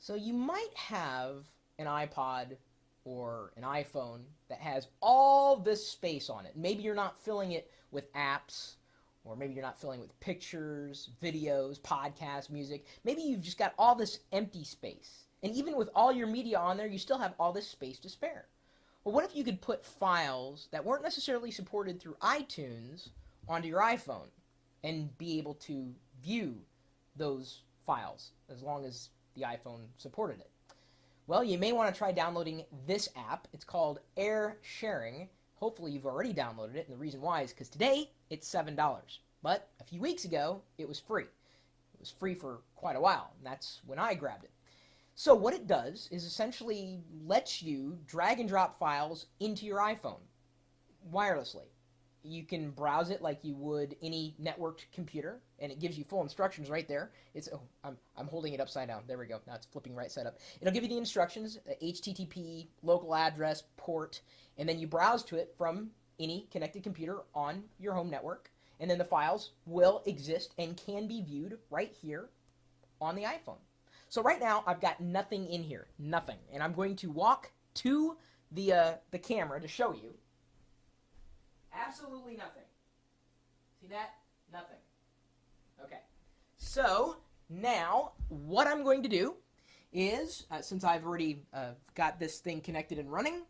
So you might have an iPod or an iPhone that has all this space on it. Maybe you're not filling it with apps, or maybe you're not filling it with pictures, videos, podcasts, music. Maybe you've just got all this empty space. And even with all your media on there, you still have all this space to spare. Well, what if you could put files that weren't necessarily supported through iTunes onto your iPhone and be able to view those files as long as the iPhone supported it? Well, you may want to try downloading this app. It's called Air Sharing. Hopefully you've already downloaded it, and the reason why is because today it's $7. But a few weeks ago, it was free. It was free for quite a while, and that's when I grabbed it. So what it does is essentially lets you drag and drop files into your iPhone wirelessly. You can browse it like you would any networked computer, and it gives you full instructions right there. I'm holding it upside down. There we go. Now it's flipping right side up. It'll give you the instructions, HTTP, local address, port, and then you browse to it from any connected computer on your home network, and then the files will exist and can be viewed right here on the iPhone. So right now I've got nothing in here, nothing, and I'm going to walk to the camera to show you. Absolutely nothing. See that? Nothing. Okay. So now what I'm going to do is, since I've already got this thing connected and running,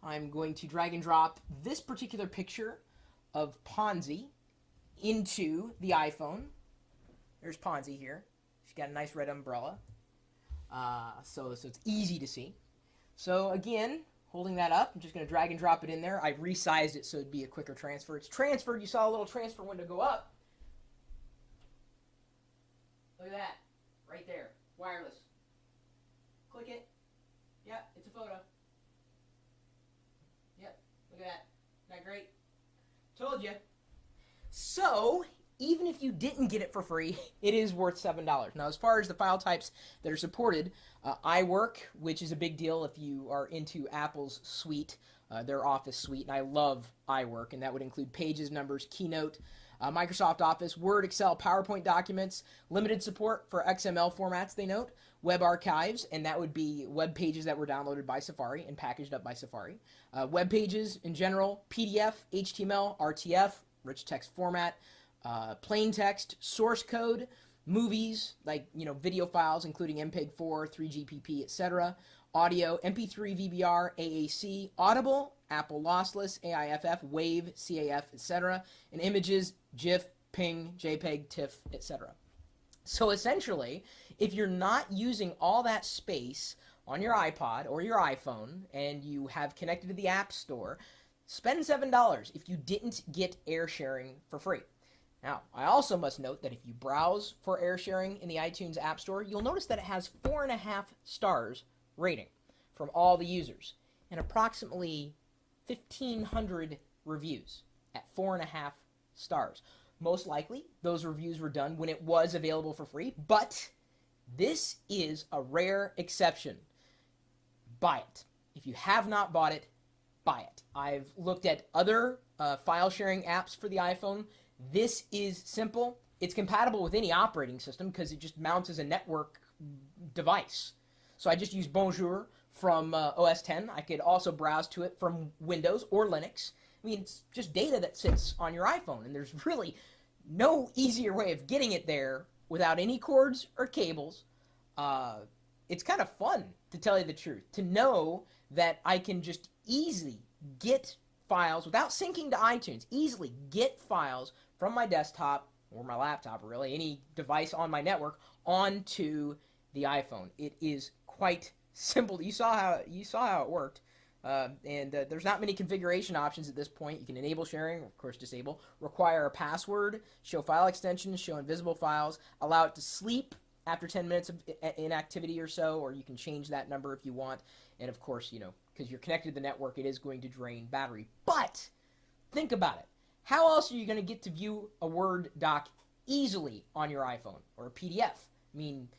I'm going to drag and drop this particular picture of Ponzi into the iPhone. There's Ponzi here. She's got a nice red umbrella. So it's easy to see. So again, holding that up, I'm just going to drag and drop it in there. I resized it so it'd be a quicker transfer. It's transferred. You saw a little transfer window go up. Look at that. Right there. Wireless. Click it. Yep, it's a photo. Yep, look at that. Isn't that great? Told you. So, even if you didn't get it for free, it is worth $7. Now, as far as the file types that are supported, iWork, which is a big deal if you are into Apple's suite, their Office suite, and I love iWork, and that would include Pages, Numbers, Keynote, Microsoft Office, Word, Excel, PowerPoint documents, limited support for XML formats, they note, web archives, and that would be web pages that were downloaded by Safari and packaged up by Safari, web pages in general, PDF, HTML, RTF, rich text format, plain text, source code, movies, like, video files, including MPEG-4, 3GPP, etc., audio, MP3, VBR, AAC, Audible, Apple Lossless, AIFF, WAV, CAF, etc., and images, GIF, PNG, JPEG, TIFF, etc. So essentially, if you're not using all that space on your iPod or your iPhone and you have connected to the App Store, spend $7 if you didn't get Air Sharing for free. Now, I also must note that if you browse for Air Sharing in the iTunes App Store, you'll notice that it has 4.5 stars rating from all the users and approximately 1,500 reviews at 4.5 stars. Most likely, those reviews were done when it was available for free, but this is a rare exception. Buy it. If you have not bought it, buy it. I've looked at other file sharing apps for the iPhone. This is simple. It's compatible with any operating system because it just mounts as a network device. So I just use Bonjour from OS X. I could also browse to it from Windows or Linux. I mean, it's just data that sits on your iPhone, and there's really no easier way of getting it there without any cords or cables. It's kind of fun, to tell you the truth, to know that I can just easily get files without syncing to iTunes, easily get files from my desktop or my laptop, or really any device on my network, onto the iPhone. It is quite simple. You saw how it worked. And there's not many configuration options at this point. You can enable sharing, of course disable, require a password, show file extensions, show invisible files, allow it to sleep after 10 minutes of inactivity or so, or you can change that number if you want. And of course, because you're connected to the network, it is going to drain battery. But think about it. How else are you going to get to view a Word doc easily on your iPhone or a PDF? I mean,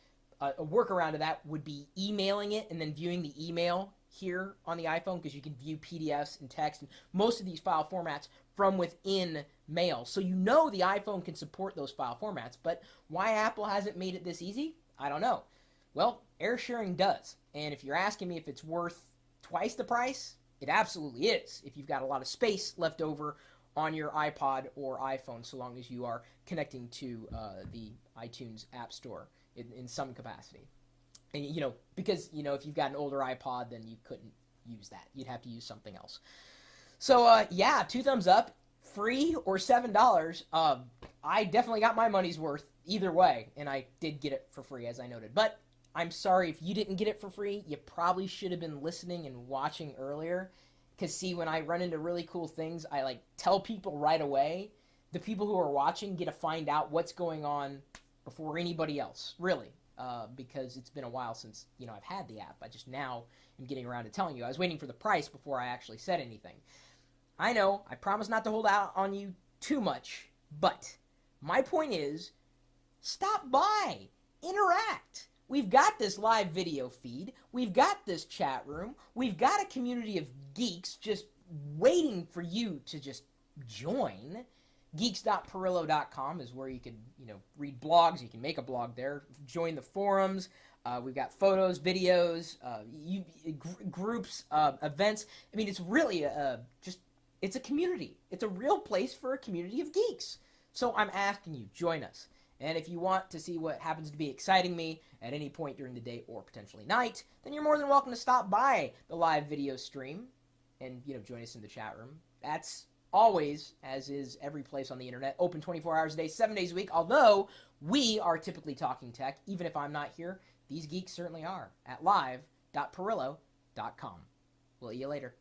a workaround to that would be emailing it and then viewing the email here on the iPhone, because you can view PDFs and text and most of these file formats from within Mail. So the iPhone can support those file formats, but why Apple hasn't made it this easy, I don't know. Well, air sharing does. And if you're asking me if it's worth twice the price, it absolutely is. If you've got a lot of space left over on your iPod or iPhone, so long as you are connecting to the iTunes App Store in some capacity. And, because, if you've got an older iPod, then you couldn't use that. You'd have to use something else. So, yeah, 2 thumbs up, free or $7. I definitely got my money's worth either way, and I did get it for free, as I noted. But I'm sorry if you didn't get it for free. You probably should have been listening and watching earlier. Because, see, when I run into really cool things, I, tell people right away. The people who are watching get to find out what's going on before anybody else, really. Because it's been a while since, I've had the app. I just now am getting around to telling you. I was waiting for the price before I actually said anything. I know, I promise not to hold out on you too much, but my point is, stop by, interact. We've got this live video feed, we've got this chat room, we've got a community of geeks just waiting for you to just join. Geeks.perillo.com is where you can, read blogs, you can make a blog there, join the forums. We've got photos, videos, groups, events. I mean, it's really it's a community. It's a real place for a community of geeks. So I'm asking you, join us. And if you want to see what happens to be exciting me at any point during the day or potentially night, then you're more than welcome to stop by the live video stream and, join us in the chat room. That's always, as is every place on the internet, open 24 hours a day, 7 days a week. Although we are typically talking tech, even if I'm not here, these geeks certainly are at live.perillo.com. We'll see you later.